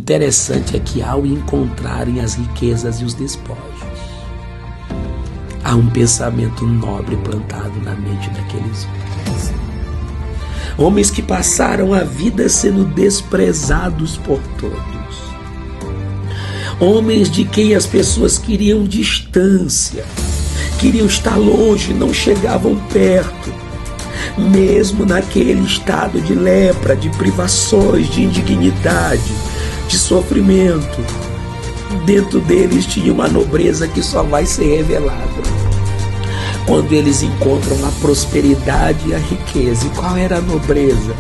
Interessante é que ao encontrarem as riquezas e os despojos, há um pensamento nobre plantado na mente daqueles homens. Homens que passaram a vida sendo desprezados por todos. Homens de quem as pessoas queriam distância, queriam estar longe, não chegavam perto. Mesmo naquele estado de lepra, de privações, de indignidade, de sofrimento, dentro deles tinha uma nobreza que só vai ser revelada quando eles encontram a prosperidade e a riqueza. E qual era a nobreza?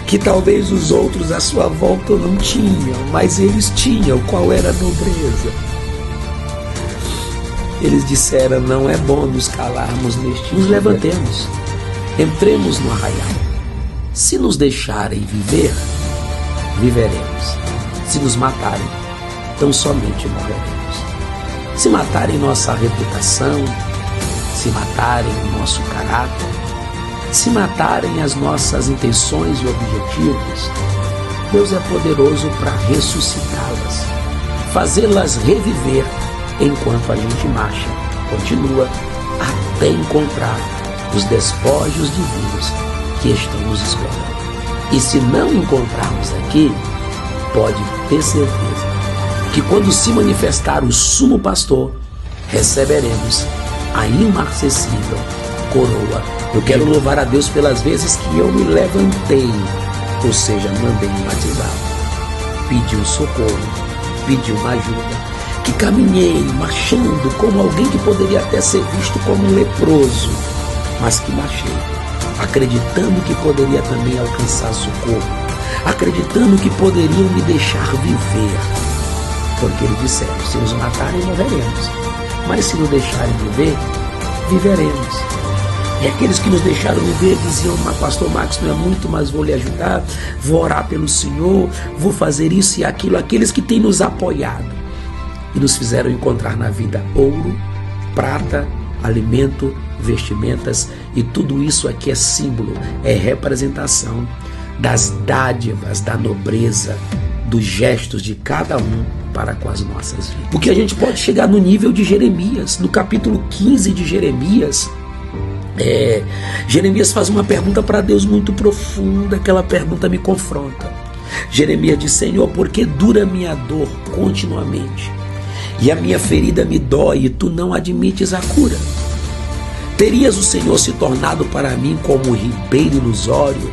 Que talvez os outros à sua volta não tinham, mas eles tinham. Qual era a nobreza? Eles disseram: não é bom nos calarmos neste dia. Nos levantemos, entremos no arraial. Se nos deixarem viver, viveremos. Se nos matarem, tão somente morreremos. Se matarem nossa reputação, se matarem o nosso caráter, se matarem as nossas intenções e objetivos, Deus é poderoso para ressuscitá-las, fazê-las reviver enquanto a gente marcha, continua, até encontrar os despojos divinos que estão nos esperando. E se não encontrarmos aqui, pode ter certeza que quando se manifestar o sumo pastor, receberemos a imarcessível coroa. Eu quero louvar a Deus pelas vezes que eu me levantei, ou seja, mandei me batizar, pedi um socorro, pedi uma ajuda, que caminhei marchando como alguém que poderia até ser visto como um leproso, mas que marchei, acreditando que poderia também alcançar socorro, acreditando que poderiam me deixar viver, porque eles disseram: se nos matarem, morreremos, mas se nos deixarem viver, viveremos. E aqueles que nos deixaram viver diziam: mas pastor Marcos, não é muito, mas vou lhe ajudar, vou orar pelo Senhor, vou fazer isso e aquilo. Aqueles que têm nos apoiado e nos fizeram encontrar na vida ouro, prata, alimento, vestimentas, e tudo isso aqui é símbolo, é representação das dádivas, da nobreza, dos gestos de cada um para com as nossas vidas. Porque a gente pode chegar no nível de Jeremias, no capítulo 15 de Jeremias. Jeremias faz uma pergunta para Deus muito profunda. Aquela pergunta me confronta. Jeremias diz: Senhor, por que dura minha dor continuamente? E a minha ferida me dói e tu não admites a cura. Terias o Senhor se tornado para mim como um ribeiro ilusório,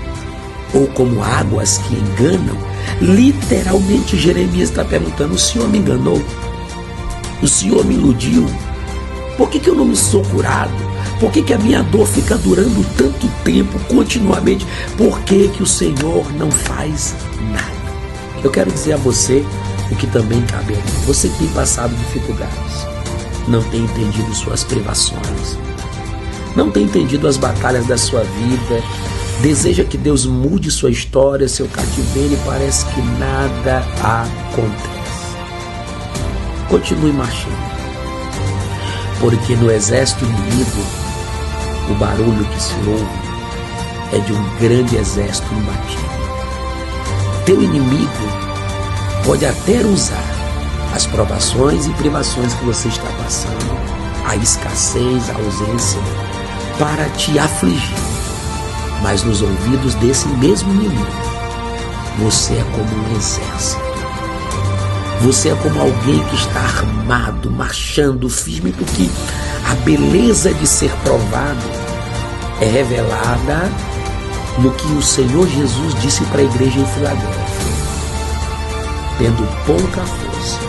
ou como águas que enganam? Literalmente Jeremias está perguntando: o Senhor me enganou? O Senhor me iludiu? Por que eu não me sou curado? Por que a minha dor fica durando tanto tempo, continuamente? Por que o Senhor não faz nada? Eu quero dizer a você o que também cabe a mim. Você tem passado dificuldades, não tem entendido suas privações, não tem entendido as batalhas da sua vida, deseja que Deus mude sua história, seu cativeiro, e parece que nada acontece. Continue marchando, porque no exército inimigo, o barulho que se ouve é de um grande exército imbatido. Teu inimigo pode até usar as provações e privações que você está passando, a escassez, a ausência, para te afligir. Mas nos ouvidos desse mesmo inimigo, você é como um exército. Você é como alguém que está armado, marchando firme, porque a beleza de ser provado é revelada no que o Senhor Jesus disse para a igreja em Filadélfia: tendo pouca força,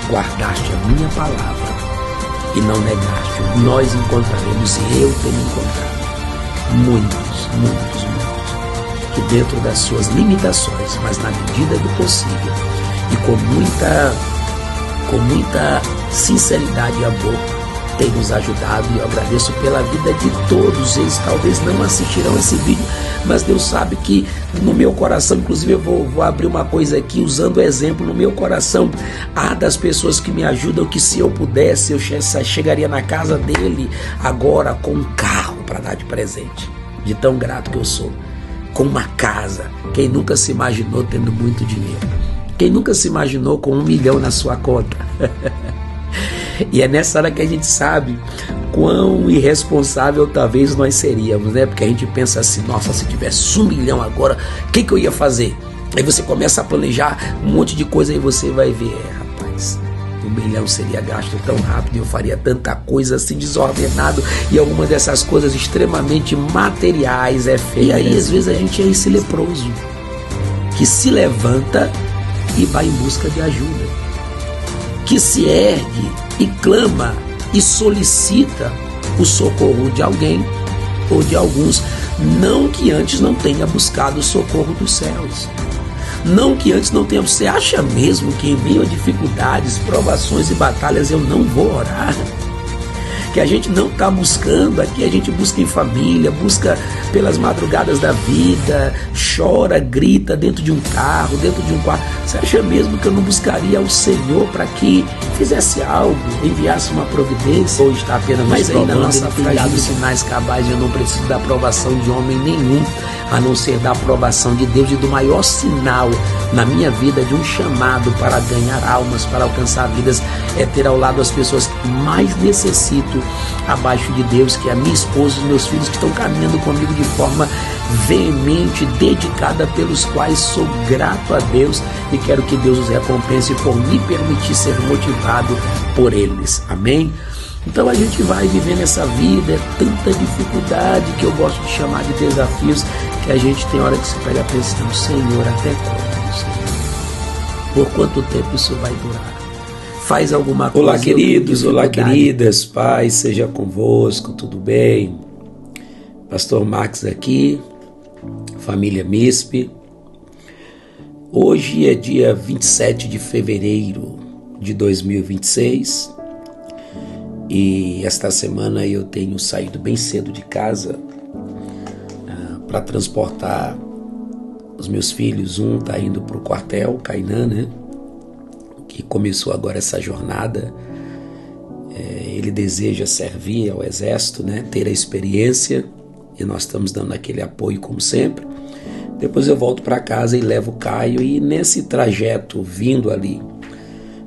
guardaste a minha palavra e não negaste. Nós encontraremos, e eu tenho encontrado, muitos, que dentro das suas limitações, mas na medida do possível e com muita sinceridade e amor, tem nos ajudado, e eu agradeço pela vida de todos eles. Talvez não assistirão esse vídeo, mas Deus sabe que no meu coração, inclusive eu vou abrir uma coisa aqui, usando o exemplo, no meu coração há das pessoas que me ajudam, que se eu pudesse, eu chegaria na casa dele agora com um carro para dar de presente, de tão grato que eu sou, com uma casa. Quem nunca se imaginou tendo muito dinheiro? Quem nunca se imaginou com 1 milhão na sua conta? E é nessa hora que a gente sabe quão irresponsável talvez nós seríamos, né? Porque a gente pensa assim, nossa, se tivesse 1 milhão agora, o que eu ia fazer? Aí você começa a planejar um monte de coisa e você vai ver, rapaz, 1 milhão seria gasto tão rápido, eu faria tanta coisa assim desordenado, e algumas dessas coisas extremamente materiais, e aí às vezes a gente é esse leproso que se levanta e vai em busca de ajuda, que se ergue e clama e solicita o socorro de alguém ou de alguns, não que antes não tenha buscado o socorro dos céus, não que antes não tenha. Você acha mesmo que em meio a dificuldades, provações e batalhas eu não vou orar? Que a gente não está buscando aqui, a gente busca em família, busca pelas madrugadas da vida, chora, grita dentro de um carro, dentro de um quarto. Você acha mesmo que eu não buscaria o Senhor para que fizesse algo, enviasse uma providência? Ou está apenas mais aí na nossa fragilidade dos sinais cabais? Eu não preciso da aprovação de homem nenhum, a não ser da aprovação de Deus, e do maior sinal na minha vida de um chamado para ganhar almas, para alcançar vidas, é ter ao lado as pessoas que mais necessito abaixo de Deus, que é a minha esposa e os meus filhos, que estão caminhando comigo de forma veemente, dedicada, pelos quais sou grato a Deus e quero que Deus os recompense por me permitir ser motivado por eles. Amém? Então a gente vai vivendo essa vida, é tanta dificuldade, que eu gosto de chamar de desafios, que a gente tem hora que se pega pensando, Senhor, até quando, Senhor? Por quanto tempo isso vai durar? Faz alguma coisa. Olá, queridos, olá, queridas, paz seja convosco, tudo bem? Pastor Max aqui, família MISP. Hoje é dia 27 de fevereiro de 2026 e esta semana eu tenho saído bem cedo de casa para transportar os meus filhos. Um está indo para o quartel, Kainan, né? Que começou agora essa jornada. Ele deseja servir ao exército, né? Ter a experiência, e nós estamos dando aquele apoio como sempre. Depois eu volto para casa e levo o Caio, e nesse trajeto vindo ali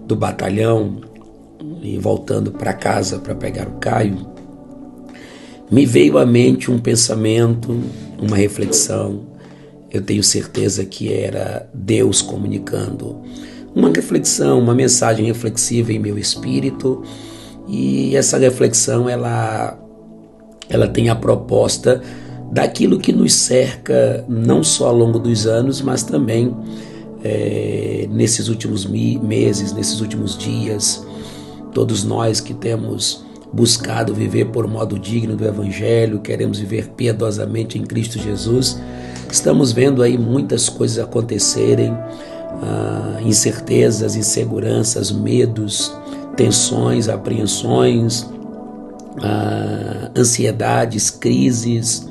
do batalhão e voltando para casa para pegar o Caio, me veio à mente um pensamento, uma reflexão. Eu tenho certeza que era Deus comunicando uma reflexão, uma mensagem reflexiva em meu espírito, e essa reflexão ela tem a proposta daquilo que nos cerca, não só ao longo dos anos, mas também nesses últimos meses, nesses últimos dias. Todos nós que temos buscado viver por modo digno do Evangelho, queremos viver piedosamente em Cristo Jesus, estamos vendo aí muitas coisas acontecerem, incertezas, inseguranças, medos, tensões, apreensões, ansiedades, crises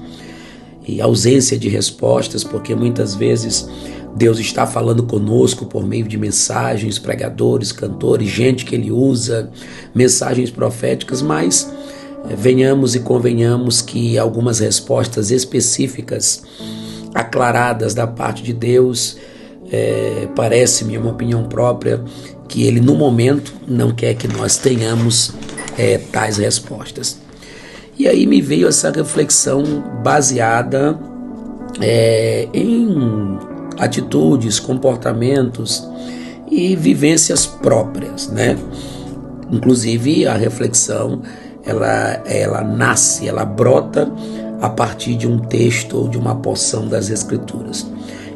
e ausência de respostas, porque muitas vezes Deus está falando conosco por meio de mensagens, pregadores, cantores, gente que Ele usa, mensagens proféticas, mas venhamos e convenhamos que algumas respostas específicas, aclaradas da parte de Deus, parece-me, uma opinião própria, que Ele no momento não quer que nós tenhamos tais respostas. E aí me veio essa reflexão baseada em atitudes, comportamentos e vivências próprias, né? Inclusive a reflexão ela nasce, ela brota a partir de um texto ou de uma porção das Escrituras.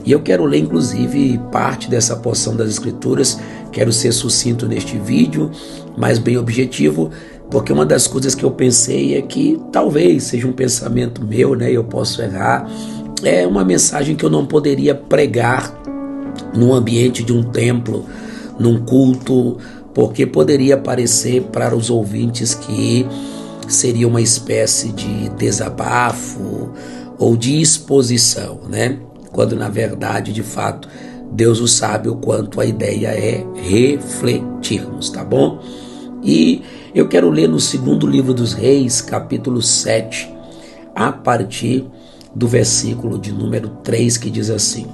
E eu quero ler inclusive parte dessa porção das Escrituras. Quero ser sucinto neste vídeo, mas bem objetivo, porque uma das coisas que eu pensei é que talvez seja um pensamento meu, né? Eu posso errar. É uma mensagem que eu não poderia pregar no ambiente de um templo, num culto, porque poderia parecer para os ouvintes que seria uma espécie de desabafo ou de exposição, né? Quando na verdade, de fato, Deus o sabe o quanto a ideia é refletirmos, tá bom? E eu quero ler no segundo livro dos Reis, capítulo 7, a partir do versículo de número 3, que diz assim: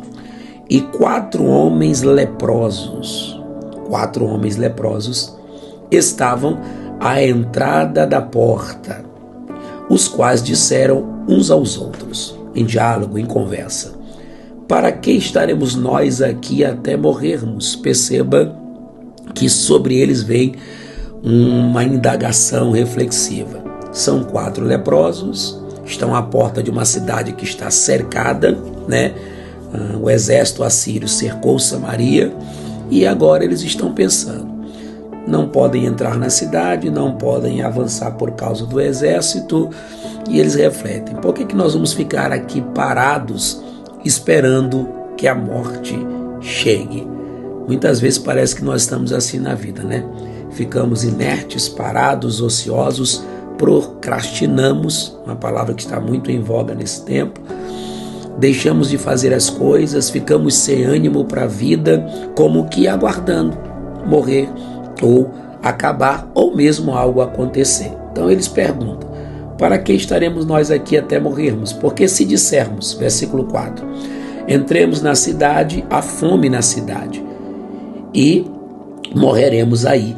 e 4 homens leprosos estavam à entrada da porta, os quais disseram uns aos outros, em diálogo, em conversa: para que estaremos nós aqui até morrermos? Perceba que sobre eles vem uma indagação reflexiva. São 4 leprosos, estão à porta de uma cidade que está cercada, né? O exército assírio cercou Samaria e agora eles estão pensando: não podem entrar na cidade, não podem avançar por causa do exército, e eles refletem: por que nós vamos ficar aqui parados esperando que a morte chegue? Muitas vezes parece que nós estamos assim na vida, né? Ficamos inertes, parados, ociosos, procrastinamos, uma palavra que está muito em voga nesse tempo, deixamos de fazer as coisas, ficamos sem ânimo para a vida, como que aguardando morrer ou acabar, ou mesmo algo acontecer. Então eles perguntam: para que estaremos nós aqui até morrermos? Porque se dissermos, versículo 4, entremos na cidade, há fome na cidade, e morreremos aí.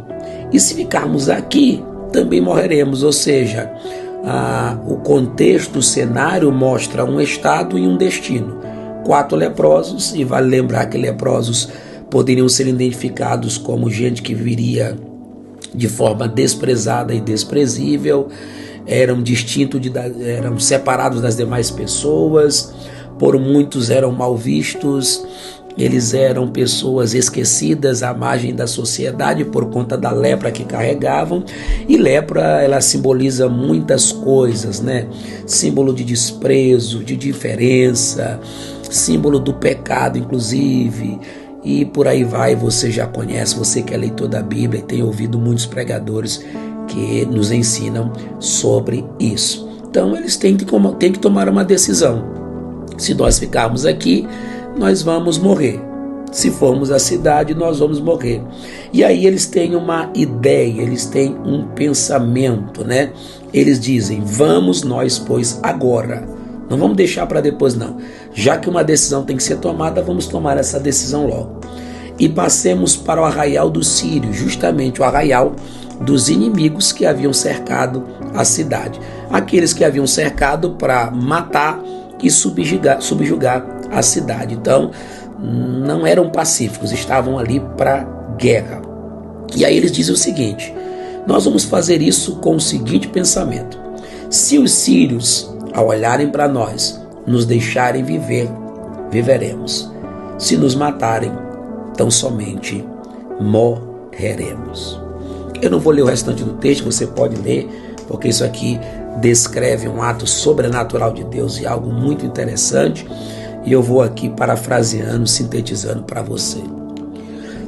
E se ficarmos aqui, também morreremos. Ou seja, o contexto, o cenário mostra um estado e um destino. 4 leprosos, e vale lembrar que leprosos poderiam ser identificados como gente que viria de forma desprezada e desprezível, eram eram separados das demais pessoas, por muitos eram mal vistos, eles eram pessoas esquecidas à margem da sociedade por conta da lepra que carregavam. E lepra, ela simboliza muitas coisas, né? Símbolo de desprezo, de diferença, símbolo do pecado, inclusive, e por aí vai. Você já conhece, você que é leitor da Bíblia e tem ouvido muitos pregadores que nos ensinam sobre isso. Então eles têm que tomar uma decisão: se nós ficarmos aqui, nós vamos morrer. Se formos à cidade, nós vamos morrer. E aí eles têm uma ideia, eles têm um pensamento, né? Eles dizem: vamos nós, pois, agora. Não vamos deixar para depois, não. Já que uma decisão tem que ser tomada, vamos tomar essa decisão logo. E passemos para o arraial dos sírios, justamente o arraial dos inimigos que haviam cercado a cidade. Aqueles que haviam cercado para matar e subjugar a cidade. Então, não eram pacíficos, estavam ali para guerra. E aí eles dizem o seguinte: nós vamos fazer isso com o seguinte pensamento: se os sírios, ao olharem para nós, nos deixarem viver, viveremos. Se nos matarem, tão somente morreremos. Eu não vou ler o restante do texto, você pode ler, porque isso aqui descreve um ato sobrenatural de Deus e algo muito interessante, e eu vou aqui parafraseando, sintetizando para você.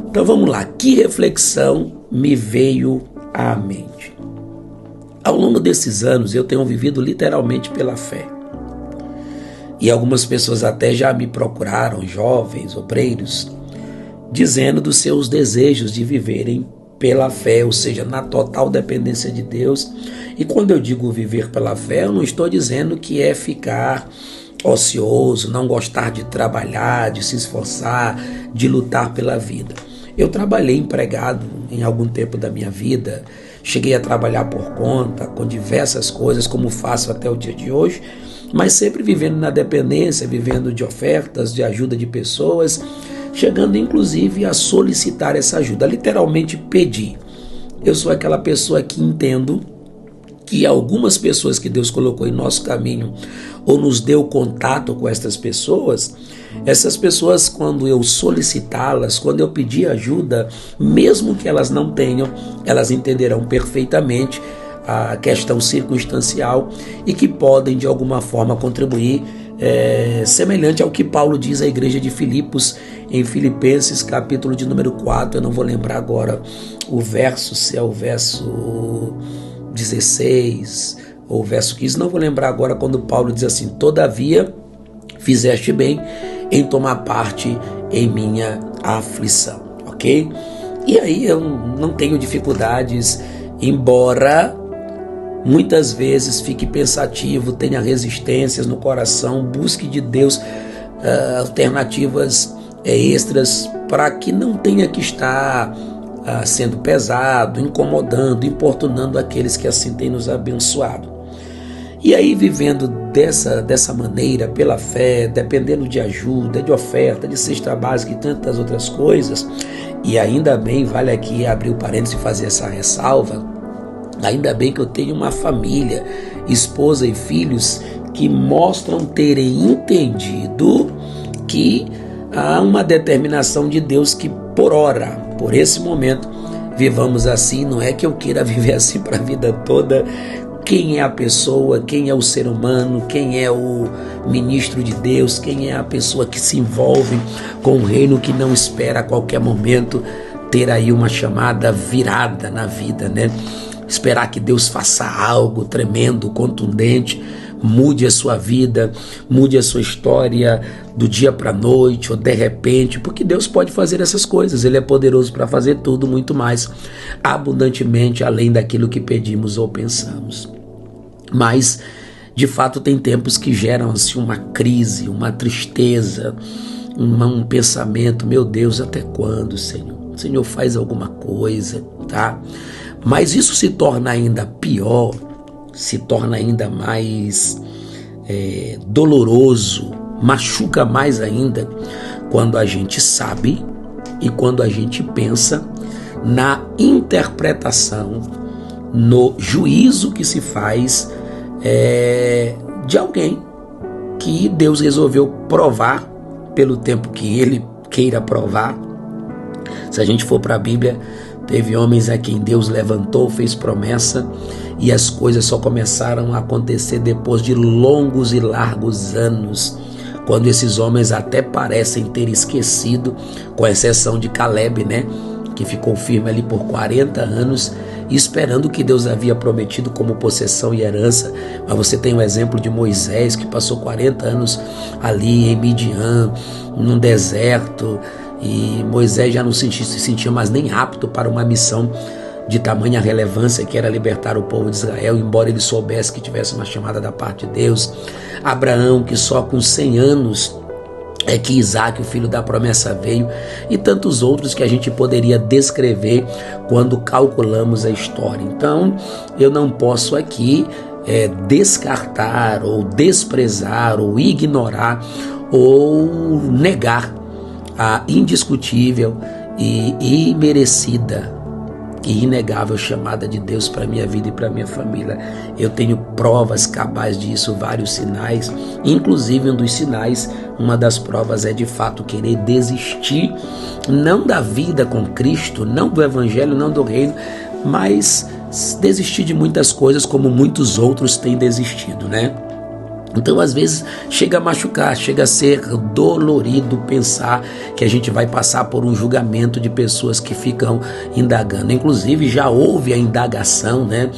Então vamos lá, que reflexão me veio à mente? Ao longo desses anos eu tenho vivido literalmente pela fé, e algumas pessoas até já me procuraram, jovens, obreiros, dizendo dos seus desejos de viverem pela fé, ou seja, na total dependência de Deus. E quando eu digo viver pela fé, eu não estou dizendo que é ficar ocioso, não gostar de trabalhar, de se esforçar, de lutar pela vida. Eu trabalhei empregado em algum tempo da minha vida, cheguei a trabalhar por conta, com diversas coisas, como faço até o dia de hoje, mas sempre vivendo na dependência, vivendo de ofertas, de ajuda de pessoas, chegando inclusive a solicitar essa ajuda, literalmente pedir. Eu sou aquela pessoa que entendo que algumas pessoas que Deus colocou em nosso caminho ou nos deu contato com essas pessoas, quando eu solicitá-las, quando eu pedir ajuda, mesmo que elas não tenham, elas entenderão perfeitamente a questão circunstancial e que podem de alguma forma contribuir, semelhante ao que Paulo diz à igreja de Filipos, em Filipenses capítulo de número 4, eu não vou lembrar agora o verso, se é o verso 16 ou verso 15, não vou lembrar agora, quando Paulo diz assim: todavia fizeste bem em tomar parte em minha aflição, ok? E aí eu não tenho dificuldades, embora muitas vezes fique pensativo, tenha resistências no coração, busque de Deus alternativas extras para que não tenha que estar sendo pesado, incomodando, importunando aqueles que assim têm nos abençoado. E aí, vivendo dessa maneira, pela fé, dependendo de ajuda, de oferta, de cesta básica e tantas outras coisas, e ainda bem, vale aqui abrir o parênteses e fazer essa ressalva, ainda bem que eu tenho uma família, esposa e filhos, que mostram terem entendido que há uma determinação de Deus que por hora, por esse momento, vivamos assim. Não é que eu queira viver assim para a vida toda. Quem é a pessoa, quem é o ser humano, quem é o ministro de Deus, quem é a pessoa que se envolve com o reino, que não espera a qualquer momento ter aí uma chamada virada na vida, né? Esperar que Deus faça algo tremendo, contundente, mude a sua vida, mude a sua história do dia para a noite ou de repente, porque Deus pode fazer essas coisas. Ele é poderoso para fazer tudo, muito mais abundantemente além daquilo que pedimos ou pensamos. Mas de fato tem tempos que geram assim uma crise, uma tristeza, um pensamento: meu Deus, até quando, Senhor? O Senhor faz alguma coisa, tá? Mas isso se torna ainda pior, se torna ainda mais doloroso, machuca mais ainda, quando a gente sabe e quando a gente pensa na interpretação, no juízo que se faz de alguém que Deus resolveu provar pelo tempo que Ele queira provar. Se a gente for para a Bíblia, teve homens a quem Deus levantou, fez promessa, e as coisas só começaram a acontecer depois de longos e largos anos, quando esses homens até parecem ter esquecido, com exceção de Caleb, né, que ficou firme ali por 40 anos, esperando o que Deus havia prometido como possessão e herança. Mas você tem o exemplo de Moisés, que passou 40 anos ali em Midian, num deserto, e Moisés já não se sentia mais nem apto para uma missão de tamanha relevância, que era libertar o povo de Israel, embora ele soubesse que tivesse uma chamada da parte de Deus. Abraão, que só com 100 anos é que Isaac, o filho da promessa, veio, e tantos outros que a gente poderia descrever quando calculamos a história. Então, eu não posso aqui descartar ou desprezar ou ignorar ou negar a indiscutível e imerecida e inegável chamada de Deus para minha vida e para minha família. Eu tenho provas cabais disso, vários sinais, inclusive um dos sinais, uma das provas é de fato querer desistir, não da vida com Cristo, não do Evangelho, não do reino, mas desistir de muitas coisas como muitos outros têm desistido, né? Então, às vezes, chega a machucar, chega a ser dolorido pensar que a gente vai passar por um julgamento de pessoas que ficam indagando. Inclusive, já houve a indagação, né?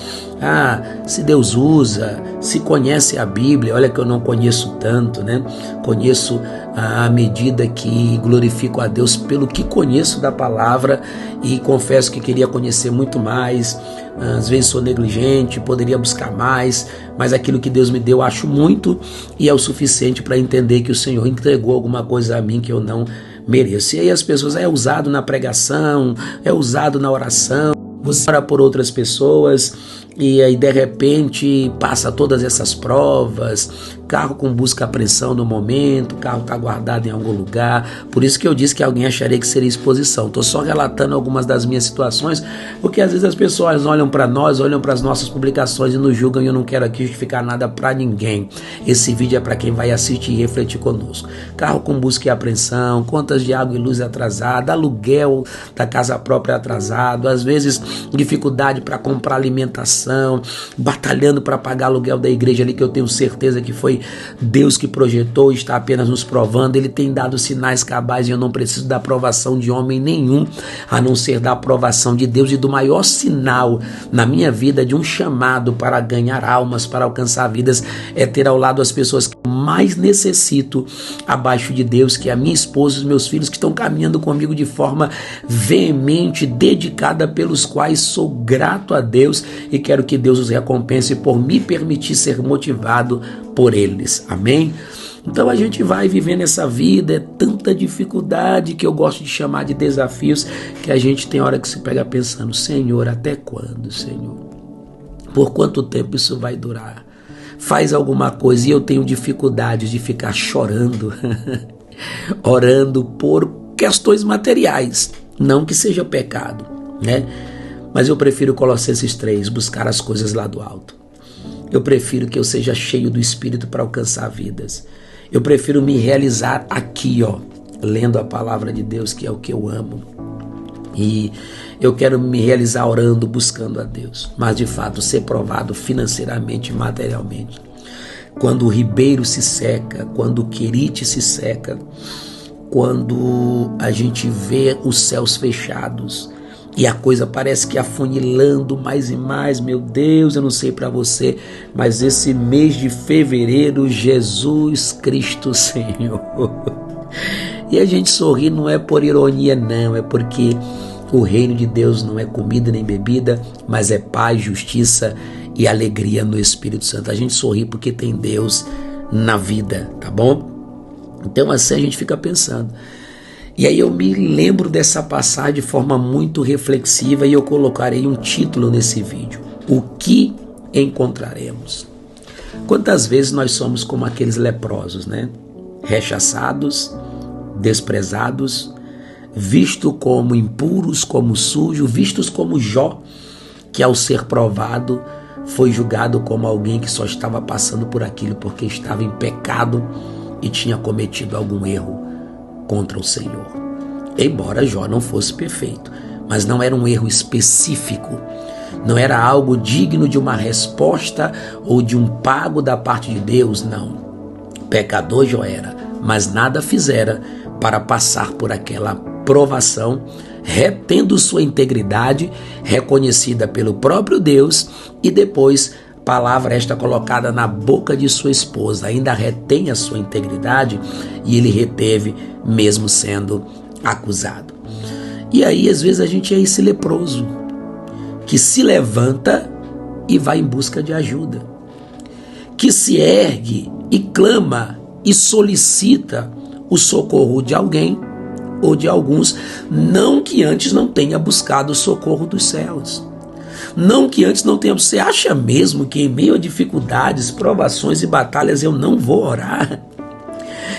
Se Deus usa, se conhece a Bíblia. Olha que eu não conheço tanto, né? Conheço à medida que glorifico a Deus pelo que conheço da palavra, e confesso que queria conhecer muito mais. Às vezes sou negligente, poderia buscar mais, mas aquilo que Deus me deu acho muito, e é o suficiente para entender que o Senhor entregou alguma coisa a mim que eu não mereço. E aí as pessoas, é usado na pregação, é usado na oração, você ora por outras pessoas, e aí de repente passa todas essas provas, carro com busca e apreensão no momento, o carro está guardado em algum lugar. Por isso que eu disse que alguém acharia que seria exposição. Estou só relatando algumas das minhas situações, porque às vezes as pessoas olham para nós, olham para as nossas publicações e nos julgam, e eu não quero aqui justificar nada para ninguém. Esse vídeo é para quem vai assistir e refletir conosco. Carro com busca e apreensão, contas de água e luz atrasada, aluguel da casa própria atrasado, às vezes dificuldade para comprar alimentação, batalhando para pagar aluguel da igreja ali, que eu tenho certeza que foi Deus que projetou e está apenas nos provando. Ele tem dado sinais cabais, e eu não preciso da aprovação de homem nenhum, a não ser da aprovação de Deus, e do maior sinal na minha vida de um chamado para ganhar almas, para alcançar vidas, é ter ao lado as pessoas que mais necessito abaixo de Deus, que é a minha esposa e os meus filhos, que estão caminhando comigo de forma veemente, dedicada, pelos quais sou grato a Deus, e quero que Deus os recompense por me permitir ser motivado por eles. Amém? Então a gente vai vivendo essa vida, é tanta dificuldade que eu gosto de chamar de desafios, que a gente tem hora que se pega pensando, Senhor, até quando, Senhor? Por quanto tempo isso vai durar? Faz alguma coisa, e eu tenho dificuldade de ficar chorando, orando por questões materiais, não que seja pecado, né? Mas eu prefiro Colossenses 3, buscar as coisas lá do alto. Eu prefiro que eu seja cheio do Espírito para alcançar vidas. Eu prefiro me realizar aqui, lendo a palavra de Deus, que é o que eu amo. E eu quero me realizar orando, buscando a Deus. Mas, de fato, ser provado financeiramente e materialmente. Quando o ribeiro se seca, quando o querite se seca, quando a gente vê os céus fechados e a coisa parece que afunilando mais e mais, meu Deus, eu não sei para você, mas esse mês de fevereiro, Jesus Cristo Senhor. E a gente sorri não é por ironia não, é porque o reino de Deus não é comida nem bebida, mas é paz, justiça e alegria no Espírito Santo. A gente sorri porque tem Deus na vida, tá bom? Então assim a gente fica pensando. E aí eu me lembro dessa passagem de forma muito reflexiva e eu colocarei um título nesse vídeo. O que encontraremos? Quantas vezes nós somos como aqueles leprosos, né? Rechaçados, desprezados, vistos como impuros, como sujos, vistos como Jó, que ao ser provado foi julgado como alguém que só estava passando por aquilo porque estava em pecado e tinha cometido algum erro contra o Senhor. Embora Jó não fosse perfeito, mas não era um erro específico, não era algo digno de uma resposta ou de um pago da parte de Deus, não. Pecador Jó era, mas nada fizera para passar por aquela provação, retendo sua integridade, reconhecida pelo próprio Deus, e depois palavra esta colocada na boca de sua esposa, ainda retém a sua integridade, e ele reteve mesmo sendo acusado. E aí às vezes a gente é esse leproso que se levanta e vai em busca de ajuda, que se ergue e clama e solicita o socorro de alguém ou de alguns, não que antes não tenha buscado o socorro dos céus. Não que antes não tenha. Você acha mesmo que em meio a dificuldades, provações e batalhas eu não vou orar?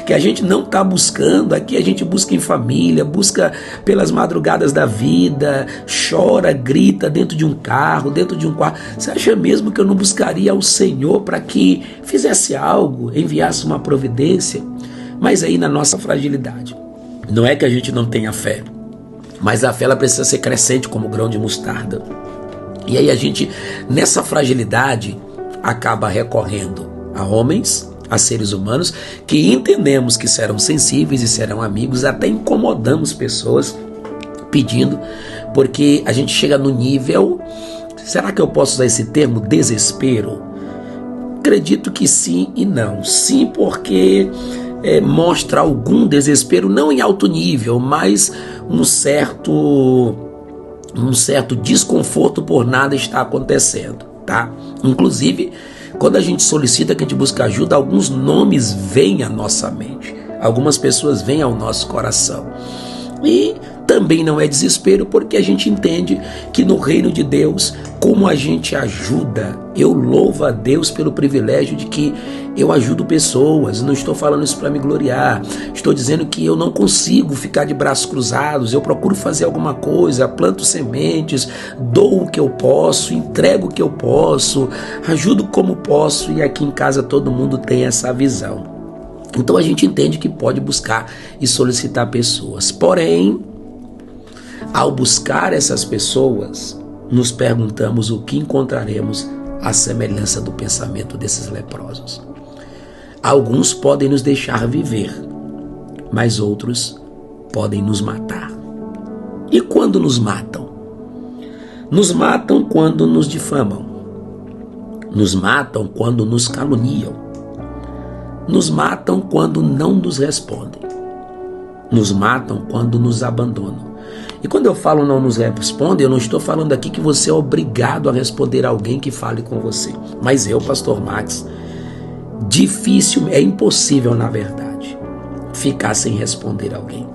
Que a gente não está buscando, aqui a gente busca em família, busca pelas madrugadas da vida, chora, grita dentro de um carro, dentro de um quarto. Você acha mesmo que eu não buscaria ao Senhor para que fizesse algo, enviasse uma providência? Mas aí na nossa fragilidade, não é que a gente não tenha fé, mas a fé ela precisa ser crescente como grão de mostarda. E aí a gente, nessa fragilidade, acaba recorrendo a homens, a seres humanos, que entendemos que serão sensíveis e serão amigos, até incomodamos pessoas pedindo, porque a gente chega no nível, será que eu posso usar esse termo, desespero? Acredito que sim e não. Sim, porque mostra algum desespero, não em alto nível, mas um certo desconforto por nada estar acontecendo, tá? Inclusive, quando a gente solicita, que a gente busca ajuda, alguns nomes vêm à nossa mente, algumas pessoas vêm ao nosso coração. E também não é desespero, porque a gente entende que no reino de Deus, como a gente ajuda, eu louvo a Deus pelo privilégio de que eu ajudo pessoas. Não estou falando isso para me gloriar, estou dizendo que eu não consigo ficar de braços cruzados, eu procuro fazer alguma coisa, planto sementes, dou o que eu posso, entrego o que eu posso, ajudo como posso, e aqui em casa todo mundo tem essa visão. Então a gente entende que pode buscar e solicitar pessoas. Porém, ao buscar essas pessoas, nos perguntamos o que encontraremos à semelhança do pensamento desses leprosos. Alguns podem nos deixar viver, mas outros podem nos matar. E quando nos matam? Nos matam quando nos difamam. Nos matam quando nos caluniam. Nos matam quando não nos respondem. Nos matam quando nos abandonam. E quando eu falo não nos respondem, eu não estou falando aqui que você é obrigado a responder a alguém que fale com você. Mas eu, Pastor Max, difícil, é impossível, na verdade, ficar sem responder alguém.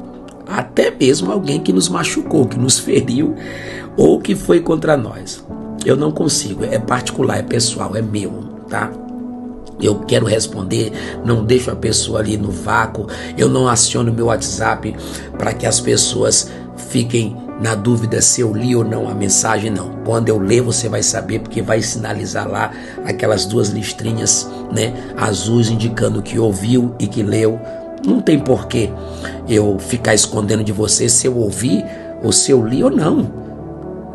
Até mesmo alguém que nos machucou, que nos feriu ou que foi contra nós. Eu não consigo, é particular, é pessoal, é meu, tá? Eu quero responder, não deixo a pessoa ali no vácuo, eu não aciono meu WhatsApp para que as pessoas fiquem na dúvida se eu li ou não a mensagem, não. Quando eu ler, você vai saber, porque vai sinalizar lá aquelas 2 listrinhas, né, azuis, indicando que ouviu e que leu. Não tem porquê eu ficar escondendo de você se eu ouvi ou se eu li ou não.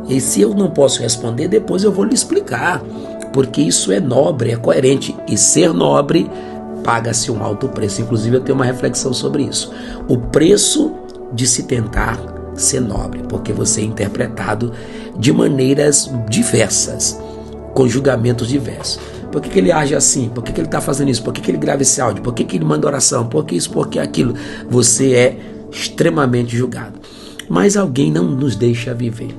E se eu não posso responder, depois eu vou lhe explicar, porque isso é nobre, é coerente, e ser nobre paga-se um alto preço. Inclusive eu tenho uma reflexão sobre isso, o preço de se tentar ser nobre, porque você é interpretado de maneiras diversas, com julgamentos diversos. Por que ele age assim? Por que ele está fazendo isso? Por que ele grava esse áudio? Por que ele manda oração? Por que isso? Por que aquilo? Você é extremamente julgado. Mas alguém não nos deixa viver.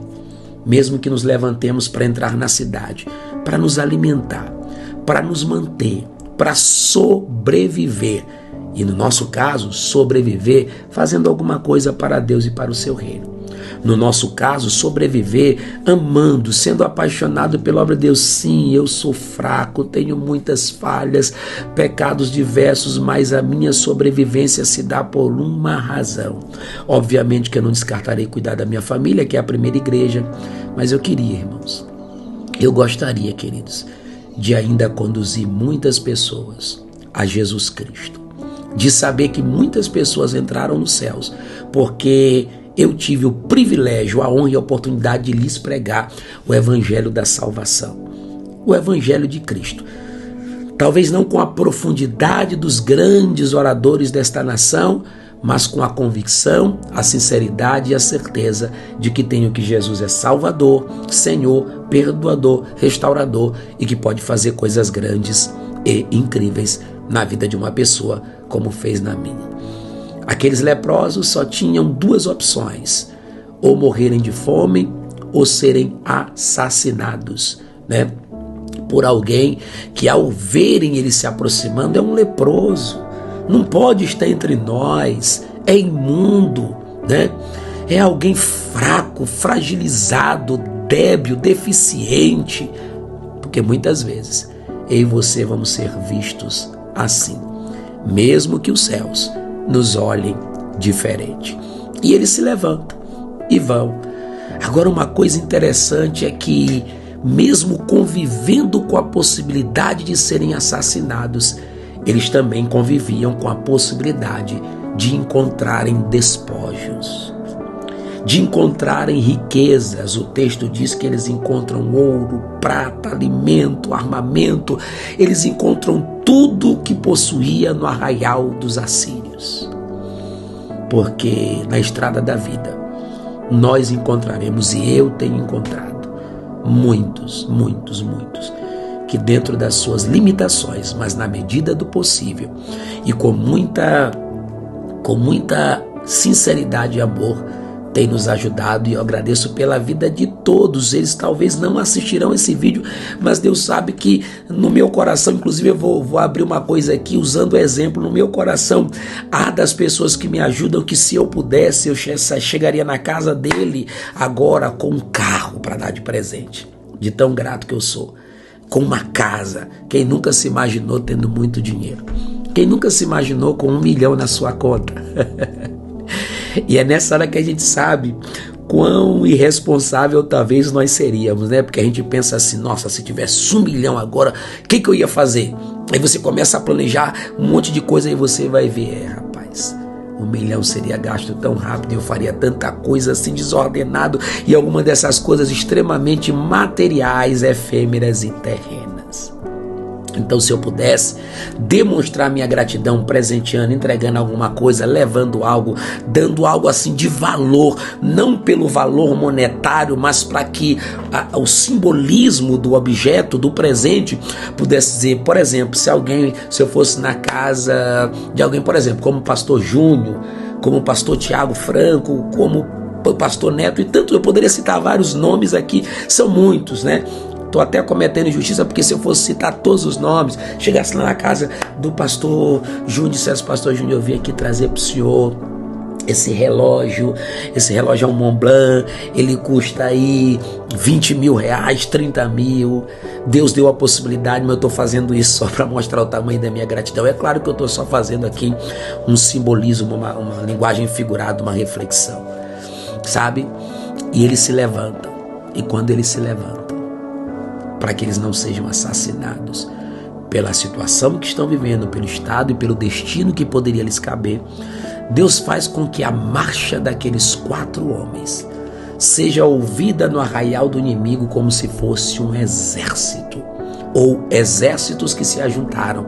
Mesmo que nos levantemos para entrar na cidade, para nos alimentar, para nos manter, para sobreviver. E no nosso caso, sobreviver fazendo alguma coisa para Deus e para o seu reino. No nosso caso, sobreviver amando, sendo apaixonado pela obra de Deus. Sim, eu sou fraco, tenho muitas falhas, pecados diversos, mas a minha sobrevivência se dá por uma razão. Obviamente que eu não descartarei cuidar da minha família, que é a primeira igreja, mas eu queria, irmãos, eu gostaria, queridos, de ainda conduzir muitas pessoas a Jesus Cristo, de saber que muitas pessoas entraram nos céus, porque eu tive o privilégio, a honra e a oportunidade de lhes pregar o evangelho da salvação, o evangelho de Cristo. Talvez não com a profundidade dos grandes oradores desta nação, mas com a convicção, a sinceridade e a certeza de que tenho que Jesus é Salvador, Senhor, Perdoador, Restaurador e que pode fazer coisas grandes e incríveis na vida de uma pessoa, como fez na minha. Aqueles leprosos só tinham 2 opções, ou morrerem de fome ou serem assassinados, né? Por alguém que, ao verem ele se aproximando, é um leproso, não pode estar entre nós, é imundo, né? É alguém fraco, fragilizado, débil, deficiente, porque muitas vezes eu e você vamos ser vistos assim, mesmo que os céus nos olhem diferente. E eles se levantam e vão. Agora, uma coisa interessante é que, mesmo convivendo com a possibilidade de serem assassinados, eles também conviviam com a possibilidade de encontrarem despojos, de encontrarem riquezas. O texto diz que eles encontram ouro, prata, alimento, armamento, eles encontram tudo o que possuía no arraial dos assírios. Porque na estrada da vida nós encontraremos, e eu tenho encontrado, muitos, que dentro das suas limitações, mas na medida do possível e com muita sinceridade e amor, tem nos ajudado, e eu agradeço pela vida de todos eles. Talvez não assistirão esse vídeo, mas Deus sabe que no meu coração, inclusive eu vou abrir uma coisa aqui usando o exemplo, no meu coração há das pessoas que me ajudam, que se eu pudesse eu chegaria na casa dele agora com um carro para dar de presente, de tão grato que eu sou, com uma casa. Quem nunca se imaginou tendo muito dinheiro? Quem nunca se imaginou com 1 milhão na sua conta? E é nessa hora que a gente sabe quão irresponsável talvez nós seríamos, né? Porque a gente pensa assim, nossa, se tivesse 1 milhão agora, o que eu ia fazer? Aí você começa a planejar um monte de coisa e você vai ver, rapaz, 1 milhão seria gasto tão rápido, eu faria tanta coisa assim desordenado, e alguma dessas coisas extremamente materiais, efêmeras e terrenas. Então, se eu pudesse demonstrar minha gratidão, presenteando, entregando alguma coisa, levando algo, dando algo assim de valor, não pelo valor monetário, mas para que o simbolismo do objeto, do presente, pudesse dizer, por exemplo, se eu fosse na casa de alguém, por exemplo, como o pastor Júnior, como o pastor Tiago Franco, como o pastor Neto, e tanto, eu poderia citar vários nomes aqui, são muitos, né? Estou até cometendo injustiça, porque se eu fosse citar todos os nomes, chegasse lá na casa do pastor Júnior, dissesse: pastor Júnior, eu vim aqui trazer para o senhor esse relógio é um Montblanc, ele custa aí 20 mil reais, 30 mil, Deus deu a possibilidade, mas eu estou fazendo isso só para mostrar o tamanho da minha gratidão. É claro que eu estou só fazendo aqui um simbolismo, uma linguagem figurada, uma reflexão, sabe? E eles se levantam, e quando eles se levantam, para que eles não sejam assassinados pela situação que estão vivendo, pelo estado e pelo destino que poderia lhes caber, Deus faz com que a marcha daqueles 4 homens seja ouvida no arraial do inimigo como se fosse um exército, ou exércitos que se ajuntaram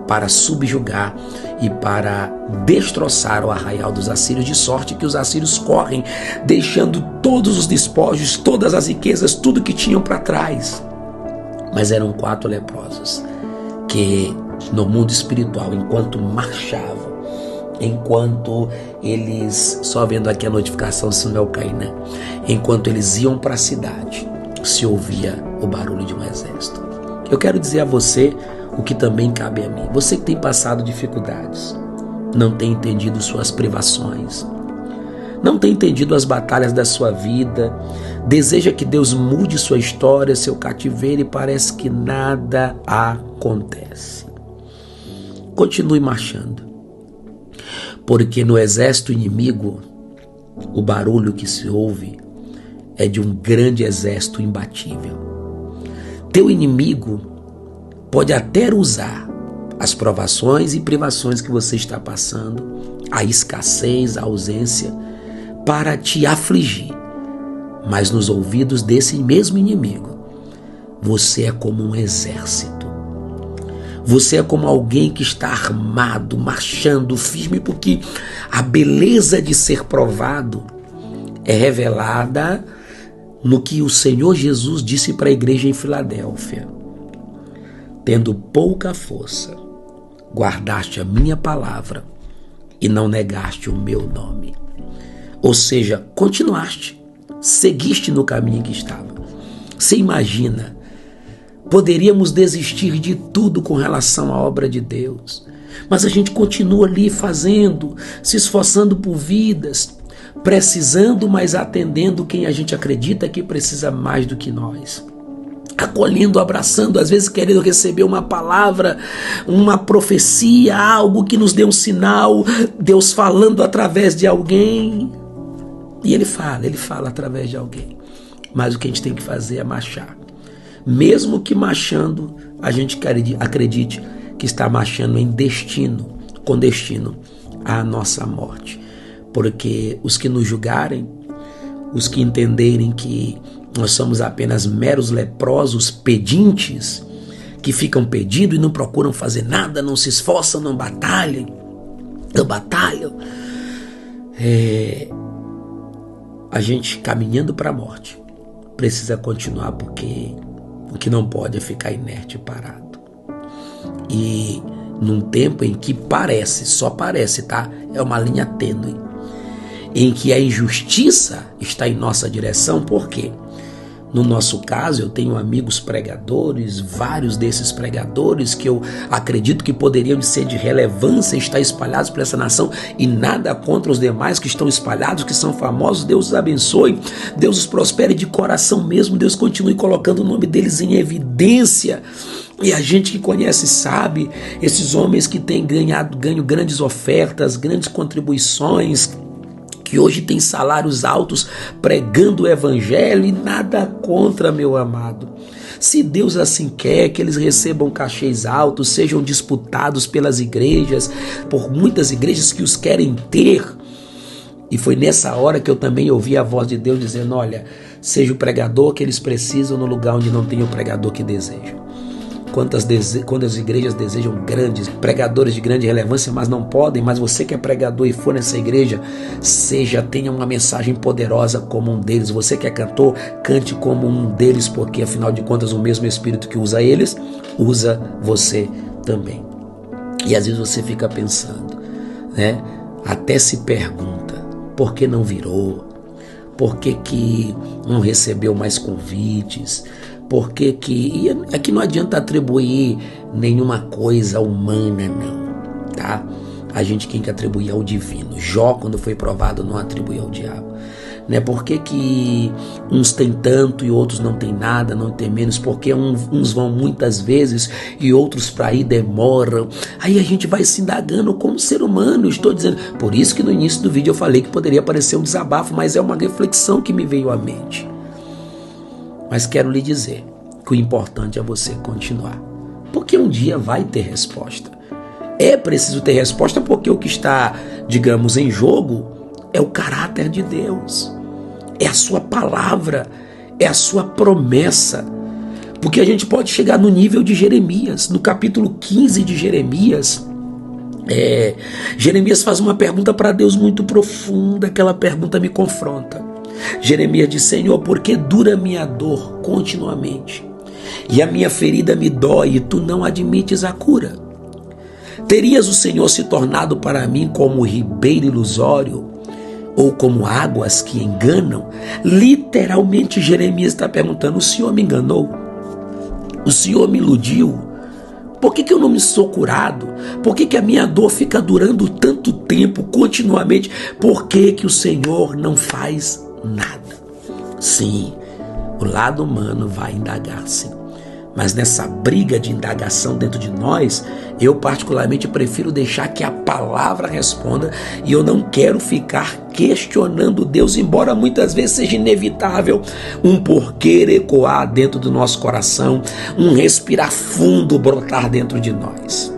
para subjugar e para destroçar o arraial dos assírios, de sorte que os assírios correm, deixando todos os despojos, todas as riquezas, tudo que tinham para trás. Mas eram 4 leprosos que no mundo espiritual, enquanto marchavam, enquanto eles, só vendo aqui a notificação se não é o Cainã, enquanto eles iam para a cidade, se ouvia o barulho de um exército. Eu quero dizer a você o que também cabe a mim. Você que tem passado dificuldades, não tem entendido suas privações, não tem entendido as batalhas da sua vida, deseja que Deus mude sua história, seu cativeiro, e parece que nada acontece. Continue marchando, porque no exército inimigo, o barulho que se ouve é de um grande exército imbatível. Teu inimigo pode até usar as provações e privações que você está passando, a escassez, a ausência, para te afligir. Mas nos ouvidos desse mesmo inimigo, você é como um exército. Você é como alguém que está armado, marchando firme, porque a beleza de ser provado é revelada no que o Senhor Jesus disse para a igreja em Filadélfia: tendo pouca força, guardaste a minha palavra e não negaste o meu nome. Ou seja, continuaste, seguiste no caminho que estava. Você imagina, poderíamos desistir de tudo com relação à obra de Deus, mas a gente continua ali fazendo, se esforçando por vidas, precisando, mas atendendo quem a gente acredita que precisa mais do que nós. Acolhendo, abraçando, às vezes querendo receber uma palavra, uma profecia, algo que nos dê um sinal, Deus falando através de alguém. E Ele fala através de alguém. Mas o que a gente tem que fazer é marchar. Mesmo que marchando, a gente acredite que está marchando em destino, com destino à nossa morte. Porque os que nos julgarem, os que entenderem que nós somos apenas meros leprosos pedintes, que ficam pedindo e não procuram fazer nada, não se esforçam, não batalham. A gente caminhando para a morte precisa continuar, porque o que não pode é ficar inerte e parado. E num tempo em que só parece, tá? É uma linha tênue, em que a injustiça está em nossa direção. Por quê? No nosso caso, eu tenho amigos pregadores, vários desses pregadores que eu acredito que poderiam ser de relevância, estar espalhados por essa nação, e nada contra os demais que estão espalhados, que são famosos. Deus os abençoe, Deus os prospere de coração mesmo, Deus continue colocando o nome deles em evidência. E a gente que conhece sabe, esses homens que têm ganho grandes ofertas, grandes contribuições, que hoje tem salários altos pregando o evangelho, e nada contra, meu amado. Se Deus assim quer que eles recebam cachês altos, sejam disputados pelas igrejas, por muitas igrejas que os querem ter. E foi nessa hora que eu também ouvi a voz de Deus dizendo: olha, seja o pregador que eles precisam no lugar onde não tem o pregador que desejam. Quantas igrejas desejam grandes pregadores de grande relevância, mas não podem. Mas você que é pregador e for nessa igreja, tenha uma mensagem poderosa como um deles. Você que é cantor, cante como um deles, porque afinal de contas o mesmo Espírito que usa eles, usa você também. E às vezes você fica pensando, né? Até se pergunta, por que não virou? Por que não recebeu mais convites? Por que que... E aqui não adianta atribuir nenhuma coisa humana, não, tá? A gente tem que atribuir ao divino. Jó, quando foi provado, não atribuiu ao diabo. Né? Por que que uns têm tanto e outros não têm nada, não têm menos? Porque uns vão muitas vezes e outros para ir demoram. Aí a gente vai se indagando como ser humano, estou dizendo. Por isso que no início do vídeo eu falei que poderia parecer um desabafo, mas é uma reflexão que me veio à mente. Mas quero lhe dizer que o importante é você continuar. Porque um dia vai ter resposta. É preciso ter resposta porque o que está, digamos, em jogo é o caráter de Deus. É a sua palavra, é a sua promessa. Porque a gente pode chegar no nível de Jeremias. No capítulo 15 de Jeremias, Jeremias faz uma pergunta para Deus muito profunda. Aquela pergunta me confronta. Jeremias diz: Senhor, por que dura minha dor continuamente? E a minha ferida me dói e tu não admites a cura. Terias o Senhor se tornado para mim como ribeiro ilusório, ou como águas que enganam? Literalmente Jeremias está perguntando: o Senhor me enganou? O Senhor me iludiu? Por que eu não me sou curado? Por que a minha dor fica durando tanto tempo, continuamente? Por que o Senhor não faz nada? Sim, o lado humano vai indagar, sim. Mas nessa briga de indagação dentro de nós, eu particularmente prefiro deixar que a palavra responda, e eu não quero ficar questionando Deus, embora muitas vezes seja inevitável um porquê ecoar dentro do nosso coração, um respirar fundo brotar dentro de nós,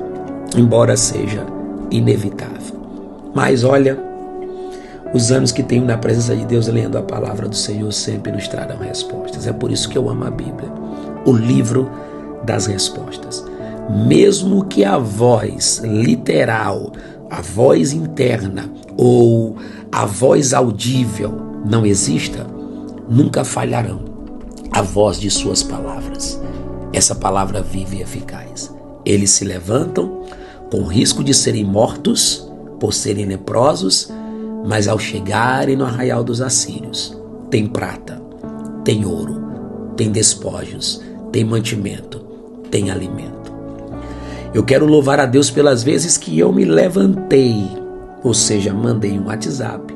embora seja inevitável. Mas olha, os anos que tenho na presença de Deus lendo a palavra do Senhor sempre nos trarão respostas. É por isso que eu amo a Bíblia, o livro das respostas. Mesmo que a voz literal, a voz interna ou a voz audível não exista, nunca falharão a voz de suas palavras. Essa palavra vive e eficaz. Eles se levantam com risco de serem mortos por serem leprosos, mas ao chegarem no arraial dos assírios, tem prata, tem ouro, tem despojos, tem mantimento, tem alimento. Eu quero louvar a Deus pelas vezes que eu me levantei, ou seja, mandei um WhatsApp,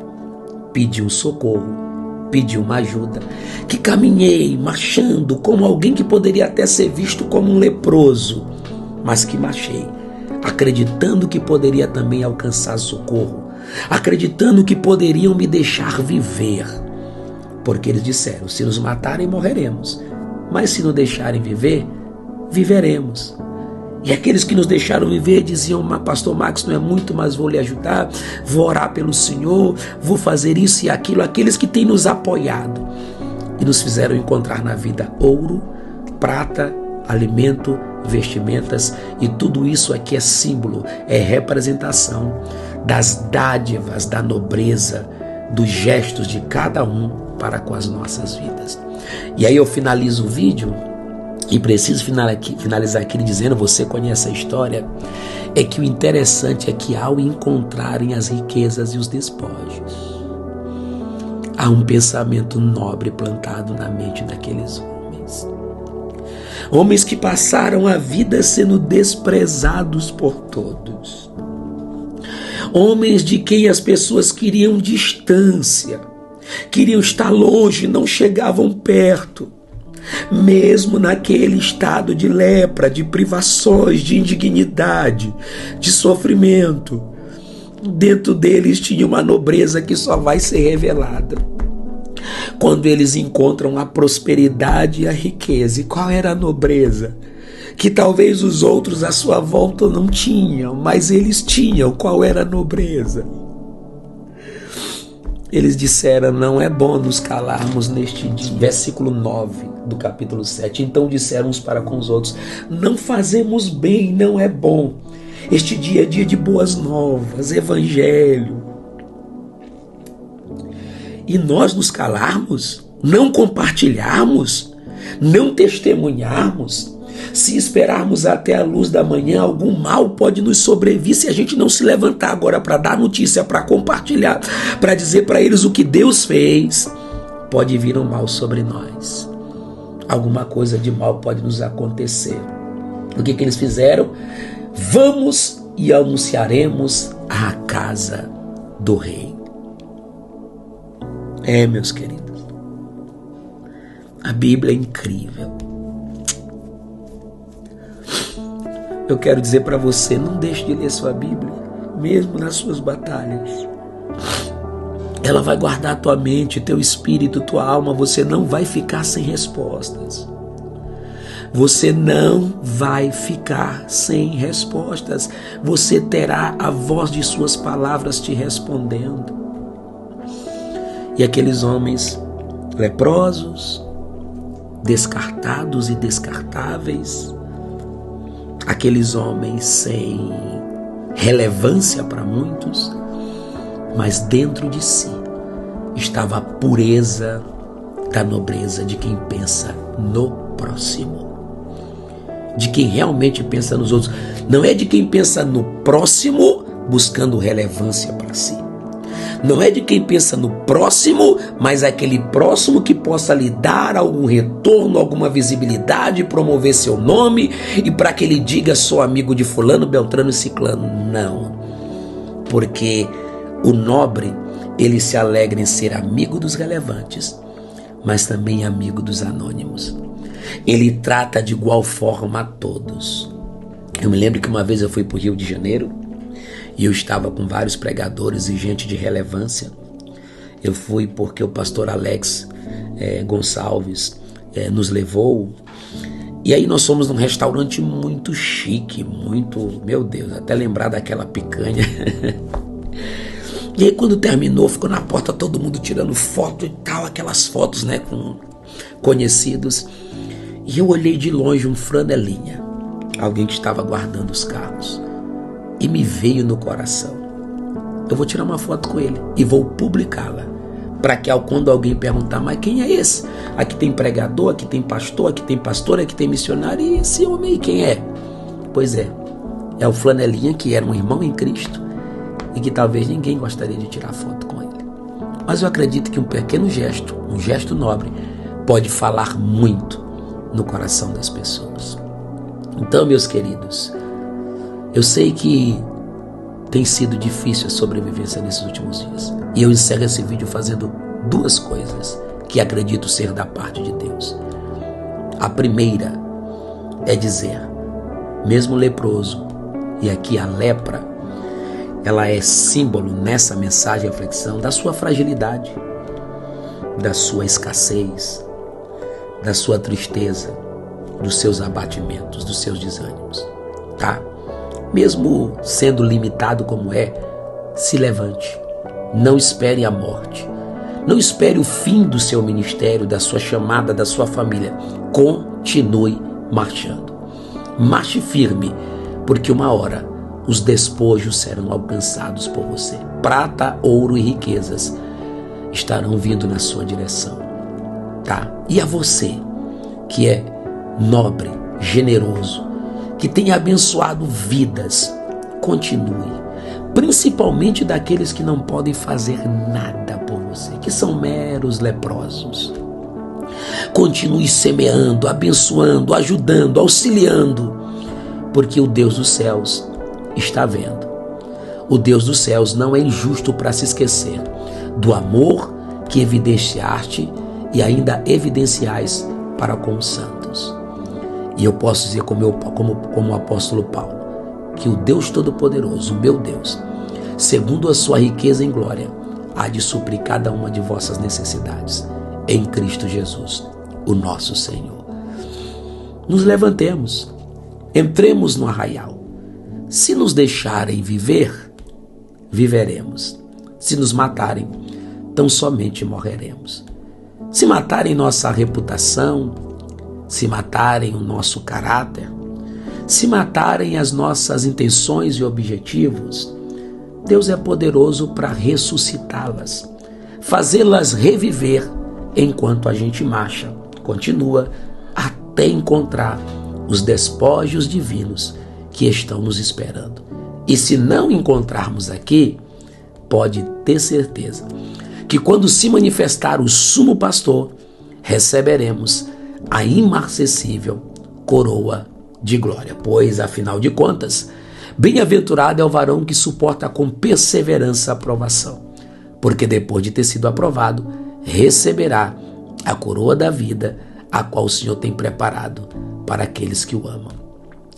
pedi um socorro, pedi uma ajuda, que caminhei marchando como alguém que poderia até ser visto como um leproso, mas que marchei, acreditando que poderia também alcançar socorro, acreditando que poderiam me deixar viver, porque eles disseram: se nos matarem, morreremos, mas se nos deixarem viver, viveremos. E aqueles que nos deixaram viver diziam: pastor Max, não é muito, mas vou lhe ajudar, vou orar pelo Senhor, vou fazer isso e aquilo. Aqueles que têm nos apoiado e nos fizeram encontrar na vida ouro, prata, alimento, vestimentas, e tudo isso aqui é símbolo, é representação das dádivas, da nobreza, dos gestos de cada um para com as nossas vidas. E aí eu finalizo o vídeo, e preciso finalizar aqui dizendo: você conhece a história, é que o interessante é que ao encontrarem as riquezas e os despojos, há um pensamento nobre plantado na mente daqueles homens. Homens que passaram a vida sendo desprezados por todos. Homens de quem as pessoas queriam distância, queriam estar longe, não chegavam perto. Mesmo naquele estado de lepra, de privações, de indignidade, de sofrimento, dentro deles tinha uma nobreza que só vai ser revelada quando eles encontram a prosperidade e a riqueza. E qual era a nobreza? Que talvez os outros à sua volta não tinham, mas eles tinham. Qual era a nobreza? Eles disseram: não é bom nos calarmos neste dia. Versículo 9 do capítulo 7. Então disseram uns para com os outros: não fazemos bem, não é bom. Este dia é dia de boas novas, evangelho. E nós nos calarmos, não compartilharmos, não testemunharmos. Se esperarmos até a luz da manhã, algum mal pode nos sobrevir se a gente não se levantar agora para dar notícia, para compartilhar, para dizer para eles o que Deus fez. Pode vir um mal sobre nós. alguma coisa de mal pode nos acontecer. O que eles fizeram? Vamos e anunciaremos à casa do rei. Meus queridos, a Bíblia é incrível. Eu quero dizer para você, não deixe de ler sua Bíblia, mesmo nas suas batalhas. Ela vai guardar tua mente, teu espírito, tua alma. Você não vai ficar sem respostas. Você não vai ficar sem respostas. Você terá a voz de suas palavras te respondendo. E aqueles homens leprosos, descartados e descartáveis, aqueles homens sem relevância para muitos, mas dentro de si estava a pureza da nobreza de quem pensa no próximo, de quem realmente pensa nos outros. Não é de quem pensa no próximo buscando relevância para si. Não é de quem pensa no próximo, mas aquele próximo que possa lhe dar algum retorno, alguma visibilidade, promover seu nome e para que ele diga: sou amigo de fulano, beltrano e ciclano. Não, porque o nobre, ele se alegra em ser amigo dos relevantes, mas também amigo dos anônimos. Ele trata de igual forma a todos. Eu me lembro que uma vez eu fui para o Rio de Janeiro e eu estava com vários pregadores e gente de relevância. Eu fui porque o pastor Alex Gonçalves nos levou. E aí nós fomos num restaurante muito chique, muito, meu Deus, até lembrar daquela picanha. E aí quando terminou, ficou na porta todo mundo tirando foto e tal, aquelas fotos, né, com conhecidos. E eu olhei de longe um franelinha, alguém que estava guardando os carros. E me veio no coração: eu vou tirar uma foto com ele e vou publicá-la, para que quando alguém perguntar: mas quem é esse? Aqui tem pregador, aqui tem pastor, aqui tem pastor, aqui tem missionário, e esse homem aí quem é? Pois é o flanelinha, que era um irmão em Cristo e que talvez ninguém gostaria de tirar foto com ele. Mas eu acredito que um pequeno gesto, um gesto nobre, pode falar muito no coração das pessoas. Então, meus queridos, eu sei que tem sido difícil a sobrevivência nesses últimos dias. E eu encerro esse vídeo fazendo duas coisas que acredito ser da parte de Deus. A primeira é dizer, mesmo leproso, e aqui a lepra, ela é símbolo nessa mensagem, reflexão, da sua fragilidade, da sua escassez, da sua tristeza, dos seus abatimentos, dos seus desânimos, tá? Mesmo sendo limitado como se levante. Não espere a morte. Não espere o fim do seu ministério, da sua chamada, da sua família. Continue marchando. Marche firme, porque uma hora os despojos serão alcançados por você. Prata, ouro e riquezas estarão vindo na sua direção, tá? E a você, que é nobre, generoso, que tem abençoado vidas, continue, principalmente daqueles que não podem fazer nada por você, que são meros leprosos. Continue semeando, abençoando, ajudando, auxiliando, porque o Deus dos céus está vendo. O Deus dos céus não é injusto para se esquecer do amor que evidenciaste e ainda evidenciais para com os santos. E eu posso dizer como o apóstolo Paulo, que o Deus Todo-Poderoso, o meu Deus, segundo a sua riqueza em glória, há de suprir cada uma de vossas necessidades em Cristo Jesus, o nosso Senhor. Nos levantemos, entremos no arraial. Se nos deixarem viver, viveremos. Se nos matarem, tão somente morreremos. Se matarem nossa reputação, se matarem o nosso caráter, se matarem as nossas intenções e objetivos, Deus é poderoso para ressuscitá-las, fazê-las reviver enquanto a gente marcha, continua, até encontrar os despojos divinos que estão nos esperando. E se não encontrarmos aqui, pode ter certeza que quando se manifestar o sumo pastor, receberemos a imarcessível coroa de glória. Pois, afinal de contas, bem-aventurado é o varão que suporta com perseverança a aprovação, porque depois de ter sido aprovado, receberá a coroa da vida, a qual o Senhor tem preparado para aqueles que o amam.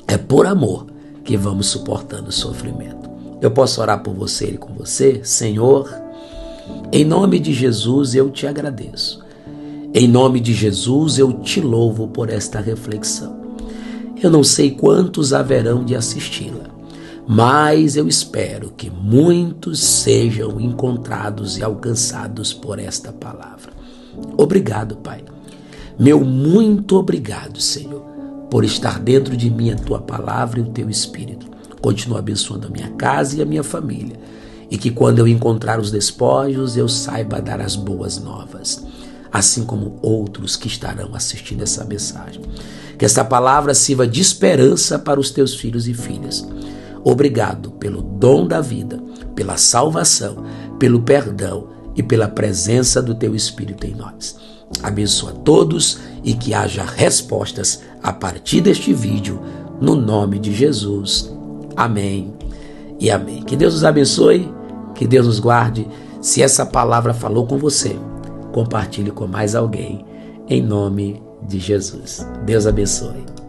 É por amor que vamos suportando o sofrimento. Eu posso orar por você e com você? Senhor, em nome de Jesus eu te agradeço. Em nome de Jesus eu te louvo por esta reflexão. Eu não sei quantos haverão de assisti-la, mas eu espero que muitos sejam encontrados e alcançados por esta palavra. Obrigado, Pai. Meu muito obrigado, Senhor, por estar dentro de mim a tua palavra e o teu Espírito. Continua abençoando a minha casa e a minha família, e que quando eu encontrar os despojos, eu saiba dar as boas novas, assim como outros que estarão assistindo essa mensagem. Que esta palavra sirva de esperança para os teus filhos e filhas. Obrigado pelo dom da vida, pela salvação, pelo perdão e pela presença do teu Espírito em nós. Abençoa todos e que haja respostas a partir deste vídeo, no nome de Jesus. Amém e amém. Que Deus nos abençoe, que Deus nos guarde. Se essa palavra falou com você, compartilhe com mais alguém, em nome de Jesus. Deus abençoe.